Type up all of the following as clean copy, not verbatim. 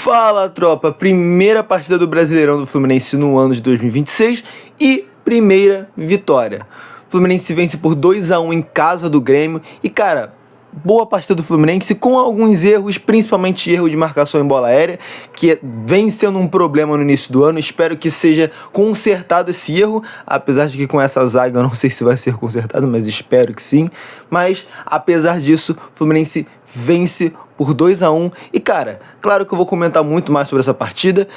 Fala, tropa! Primeira partida do Brasileirão do Fluminense no ano de 2026 e primeira vitória. O Fluminense vence por 2-1 em casa do Grêmio e, cara, boa partida do Fluminense com alguns erros, principalmente erro de marcação em bola aérea, que vem sendo um problema no início do ano. Espero que seja consertado esse erro, apesar de que com essa zaga eu não sei se vai ser consertado, mas espero que sim. Mas, apesar disso, o Fluminense vence por 2-1 e, cara, claro que eu vou comentar muito mais sobre essa partida.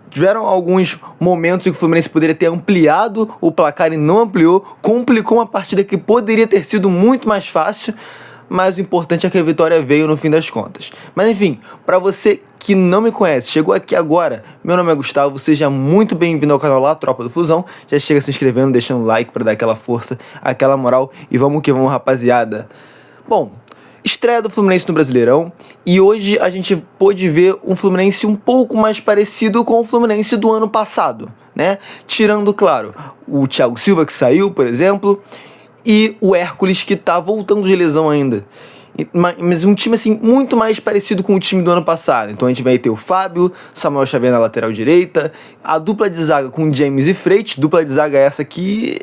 Tiveram alguns momentos em que o Fluminense poderia ter ampliado o placar e não ampliou, complicou uma partida que poderia ter sido muito mais fácil, mas o importante é que a vitória veio no fim das contas. Mas enfim, para você que não me conhece, chegou aqui agora, meu nome é Gustavo, seja muito bem-vindo ao canal lá, Tropa do Flusão. Já chega se inscrevendo, deixando o like para dar aquela força, aquela moral e vamos que vamos, rapaziada. Bom, estreia do Fluminense no Brasileirão e hoje a gente pôde ver um Fluminense um pouco mais parecido com o Fluminense do ano passado, né? Tirando, claro, o Thiago Silva que saiu, por exemplo, e o Hércules que tá voltando de lesão ainda. Mas um time assim muito mais parecido com o time do ano passado. Então a gente vai ter o Fábio, Samuel Xavier na lateral direita, a dupla de zaga com James e Freitas, dupla de zaga essa que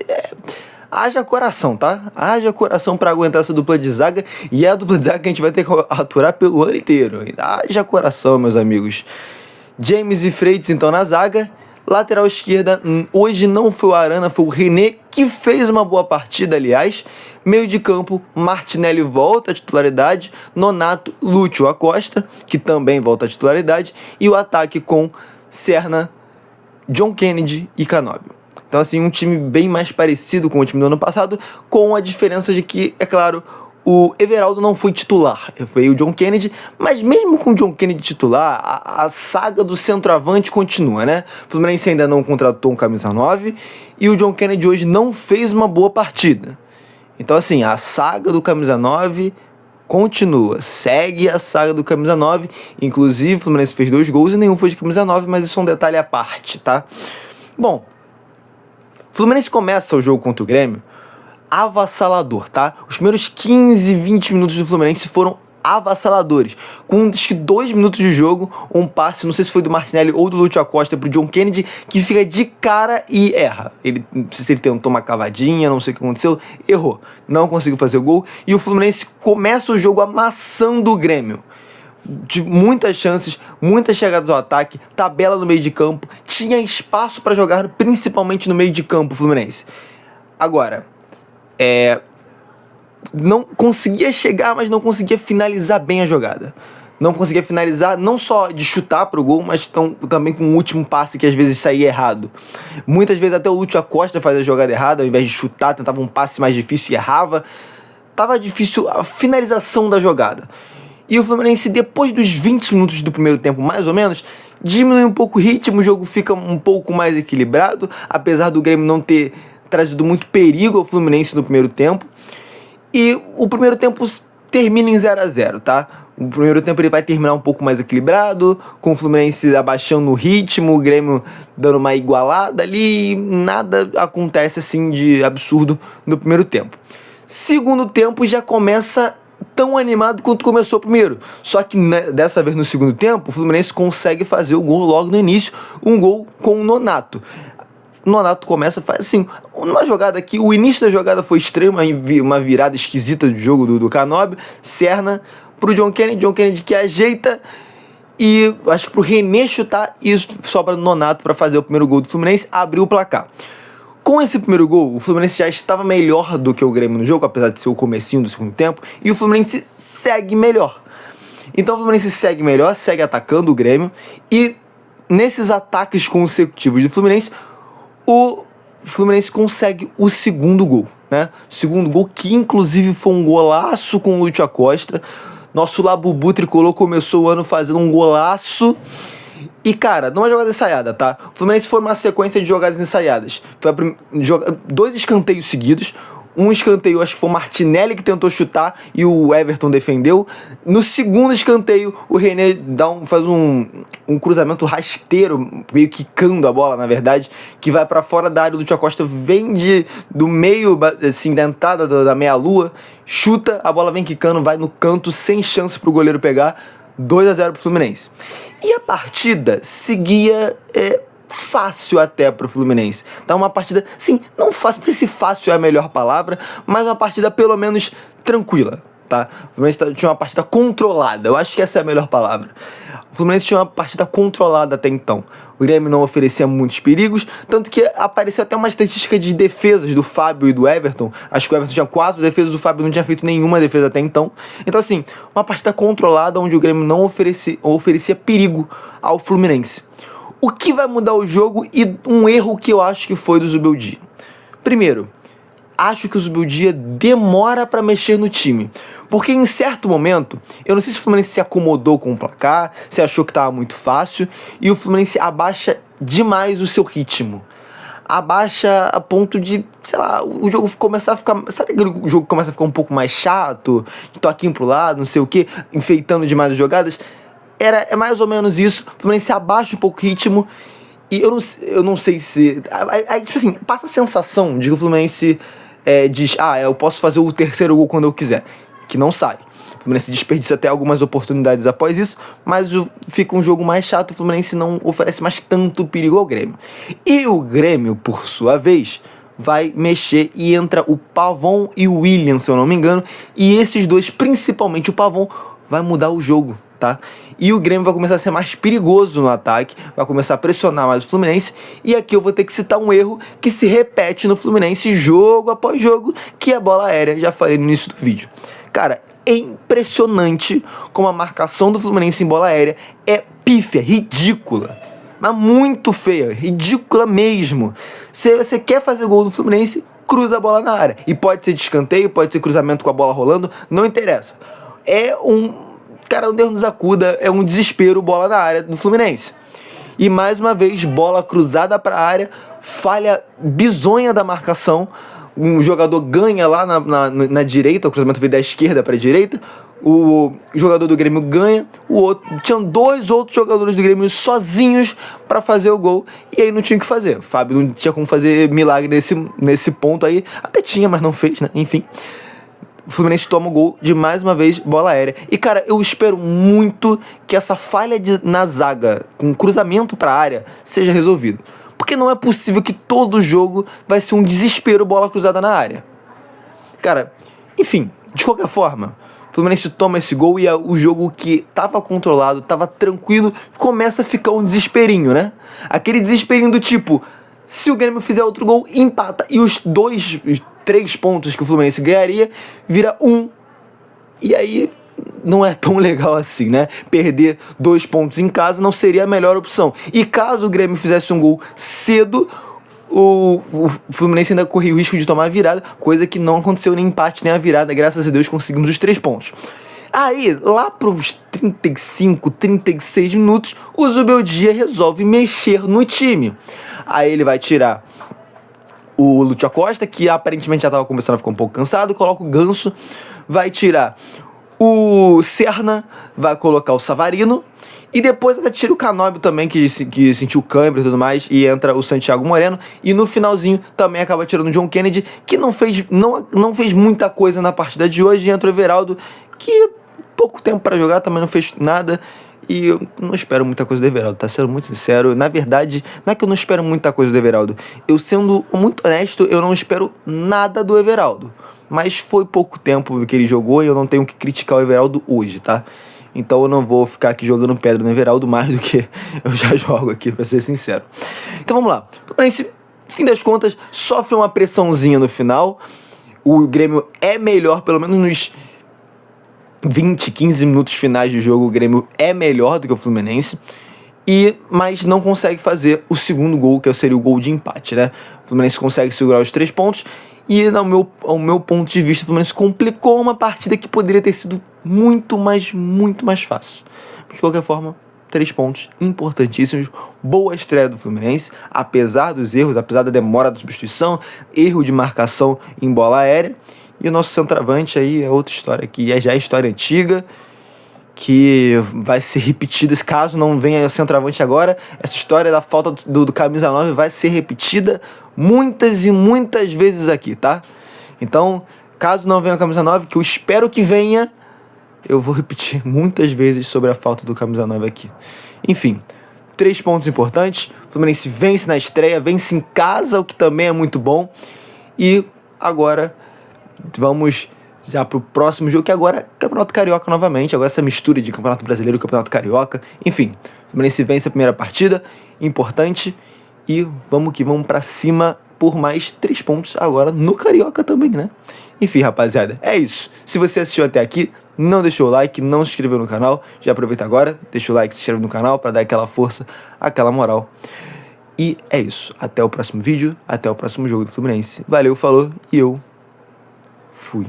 haja coração, tá? Haja coração pra aguentar essa dupla de zaga. E é a dupla de zaga que a gente vai ter que aturar pelo ano inteiro. Haja coração, meus amigos. James e Freitas, então, na zaga. Lateral esquerda, hoje não foi o Arana, foi o René, que fez uma boa partida, aliás. Meio de campo, Martinelli volta à titularidade. Nonato, Lúcio Acosta, que também volta à titularidade. E o ataque com Serna, John Kennedy e Canóbio. Então, assim, um time bem mais parecido com o time do ano passado, com a diferença de que, é claro, o Everaldo não foi titular, foi o John Kennedy, mas mesmo com o John Kennedy titular, a saga do centroavante continua, né? O Fluminense ainda não contratou um camisa 9 e o John Kennedy hoje não fez uma boa partida. Então, assim, a saga do camisa 9 continua, segue a saga do camisa 9, inclusive o Fluminense fez 2 gols e nenhum foi de camisa 9, mas isso é um detalhe à parte, tá? Bom, o Fluminense começa o jogo contra o Grêmio avassalador, tá? Os primeiros 15, 20 minutos do Fluminense foram avassaladores. Com acho que 2 minutos de jogo, um passe, não sei se foi do Martinelli ou do Lúcio Acosta pro John Kennedy, que fica de cara e erra. Não sei se ele tentou uma cavadinha, não sei o que aconteceu, errou. Não conseguiu fazer o gol. E o Fluminense começa o jogo amassando o Grêmio. De muitas chances, muitas chegadas ao ataque, tabela no meio de campo, tinha espaço para jogar, principalmente no meio de campo, o Fluminense. Agora, não conseguia chegar, mas não conseguia finalizar bem a jogada. Não conseguia finalizar, não só de chutar pro gol, mas também com o último passe que às vezes saía errado. Muitas vezes até o Lúcio Acosta fazia a jogada errada, ao invés de chutar, tentava um passe mais difícil e errava. Tava difícil a finalização da jogada. E o Fluminense, depois dos 20 minutos do primeiro tempo, mais ou menos, diminui um pouco o ritmo, o jogo fica um pouco mais equilibrado, apesar do Grêmio não ter trazido muito perigo ao Fluminense no primeiro tempo. E o primeiro tempo termina em 0-0, tá? O primeiro tempo ele vai terminar um pouco mais equilibrado, com o Fluminense abaixando o ritmo, o Grêmio dando uma igualada ali, e nada acontece assim de absurdo no primeiro tempo. Segundo tempo já começa tão animado quanto começou o primeiro. Só que dessa vez no segundo tempo, o Fluminense consegue fazer o gol logo no início, um gol com o Nonato. Nonato começa, faz assim, numa jogada aqui, o início da jogada foi estranho, uma virada esquisita do jogo do Canóbio, Serna pro John Kennedy que ajeita e acho que pro René chutar e sobra no Nonato para fazer o primeiro gol do Fluminense, abriu o placar. Com esse primeiro gol, o Fluminense já estava melhor do que o Grêmio no jogo, apesar de ser o comecinho do segundo tempo, e o Fluminense segue melhor. Então o Fluminense segue melhor, segue atacando o Grêmio, e nesses ataques consecutivos do Fluminense, o Fluminense consegue o segundo gol, né? O segundo gol que inclusive foi um golaço com o Lúcio Acosta. Nosso Labubu tricolor começou o ano fazendo um golaço. E, cara, não é jogada ensaiada, tá? O Fluminense foi uma sequência de jogadas ensaiadas. Foi 2 escanteios seguidos. Um escanteio, acho que foi o Martinelli que tentou chutar e o Everton defendeu. No segundo escanteio, o René faz um cruzamento rasteiro, meio quicando a bola, na verdade, que vai pra fora da área. O Lúcio Acosta vem do meio, assim, da entrada da meia-lua, chuta, a bola vem quicando, vai no canto, sem chance pro goleiro pegar. 2-0 pro Fluminense. E a partida seguia fácil até pro Fluminense. Tá uma partida, sim, não fácil, não sei se fácil é a melhor palavra, mas uma partida pelo menos tranquila, tá? O Fluminense tinha uma partida controlada, eu acho que essa é a melhor palavra. O Fluminense tinha uma partida controlada até então. O Grêmio não oferecia muitos perigos, tanto que apareceu até uma estatística de defesas do Fábio e do Everton. Acho que o Everton tinha 4 defesas, o Fábio não tinha feito nenhuma defesa até então. Então, assim, uma partida controlada onde o Grêmio não oferecia perigo ao Fluminense. O que vai mudar o jogo e um erro que eu acho que foi do Zubeldia. Primeiro, acho que o Zubeldia demora para mexer no time. Porque em certo momento, eu não sei se o Fluminense se acomodou com o placar, se achou que estava muito fácil, e o Fluminense abaixa demais o seu ritmo. Abaixa a ponto de, sei lá, o jogo começar a ficar... Sabe aquele jogo que começa a ficar um pouco mais chato? De toquinho pro lado, não sei o que, enfeitando demais as jogadas? É mais ou menos isso. O Fluminense abaixa um pouco o ritmo. E eu não sei se... Aí, tipo assim, passa a sensação de que o Fluminense diz... eu posso fazer o terceiro gol quando eu quiser. Que não sai. O Fluminense desperdiça até algumas oportunidades após isso, mas fica um jogo mais chato. O Fluminense não oferece mais tanto perigo ao Grêmio. E o Grêmio, por sua vez, vai mexer e entra o Pavon e o William, se eu não me engano. E esses dois, principalmente o Pavon, vai mudar o jogo, tá? E o Grêmio vai começar a ser mais perigoso no ataque, vai começar a pressionar mais o Fluminense. E aqui eu vou ter que citar um erro que se repete no Fluminense jogo após jogo, que é a bola aérea. Já falei no início do vídeo. Cara, é impressionante como a marcação do Fluminense em bola aérea é pífia, ridícula. Mas muito feia, ridícula mesmo. Se você quer fazer gol do Fluminense, cruza a bola na área. E pode ser de escanteio, pode ser cruzamento com a bola rolando, não interessa. Cara, um Deus nos acuda, é um desespero bola na área do Fluminense. E mais uma vez, bola cruzada para a área, falha bizonha da marcação. Um jogador ganha lá na direita, o cruzamento veio da esquerda para a direita, o jogador do Grêmio ganha, tinham 2 outros jogadores do Grêmio sozinhos para fazer o gol, e aí não tinha o que fazer. O Fábio não tinha como fazer milagre nesse ponto aí, até tinha, mas não fez, né? Enfim. O Fluminense toma o gol de, mais uma vez, bola aérea. E, cara, eu espero muito que essa falha na zaga, com cruzamento para a área, seja resolvida. Porque não é possível que todo jogo vai ser um desespero bola cruzada na área. Cara, enfim, de qualquer forma, o Fluminense toma esse gol e o jogo que tava controlado, tava tranquilo, começa a ficar um desesperinho, né? Aquele desesperinho do tipo, se o Grêmio fizer outro gol, empata. E os 3 pontos que o Fluminense ganharia, vira 1. E aí não é tão legal assim, né? Perder 2 pontos em casa não seria a melhor opção. E caso o Grêmio fizesse um gol cedo, o Fluminense ainda corria o risco de tomar a virada, coisa que não aconteceu nem empate nem a virada, graças a Deus conseguimos os 3 pontos. Aí, lá pros 35, 36 minutos, o Zubeldia resolve mexer no time. Aí ele vai tirar o Lúcio Acosta, que aparentemente já estava começando a ficar um pouco cansado, coloca o Ganso, vai tirar o Serna, vai colocar o Savarino, e depois até tira o Canóbio também, que sentiu câimbra e tudo mais, e entra o Santiago Moreno, e no finalzinho também acaba tirando o John Kennedy, que não fez muita coisa na partida de hoje, e entra o Everaldo, que pouco tempo para jogar, também não fez nada. E eu não espero muita coisa do Everaldo, tá sendo muito sincero. Na verdade, não é que eu não espero muita coisa do Everaldo. Eu, sendo muito honesto, eu não espero nada do Everaldo. Mas foi pouco tempo que ele jogou e eu não tenho que criticar o Everaldo hoje, tá? Então eu não vou ficar aqui jogando pedra no Everaldo mais do que eu já jogo aqui, pra ser sincero. Então vamos lá. Nesse fim das contas, sofre uma pressãozinha no final. O Grêmio é melhor, pelo menos nos 20, 15 minutos finais de jogo, o Grêmio é melhor do que o Fluminense, mas não consegue fazer o segundo gol, que seria o gol de empate, né? O Fluminense consegue segurar os 3 pontos e, ao meu ponto de vista, o Fluminense complicou uma partida que poderia ter sido muito mais fácil. De qualquer forma, 3 pontos importantíssimos, boa estreia do Fluminense, apesar dos erros, apesar da demora da substituição, erro de marcação em bola aérea. E o nosso centroavante aí é outra história, que já é história antiga, que vai ser repetida, caso não venha o centroavante agora, essa história da falta do camisa 9 vai ser repetida muitas e muitas vezes aqui, tá? Então, caso não venha o camisa 9, que eu espero que venha, eu vou repetir muitas vezes sobre a falta do camisa 9 aqui. Enfim, 3 pontos importantes. O Fluminense vence na estreia, vence em casa, o que também é muito bom. E agora vamos já pro próximo jogo, que agora é Campeonato Carioca novamente. Agora essa mistura de Campeonato Brasileiro e Campeonato Carioca. Enfim, o Fluminense vence a primeira partida, importante. E vamos que vamos pra cima por mais 3 pontos agora no Carioca também, né? Enfim, rapaziada, é isso. Se você assistiu até aqui, não deixou o like, não se inscreveu no canal, já aproveita agora, deixa o like, se inscreve no canal pra dar aquela força, aquela moral. E é isso. Até o próximo vídeo, até o próximo jogo do Fluminense. Valeu, falou e eu fui.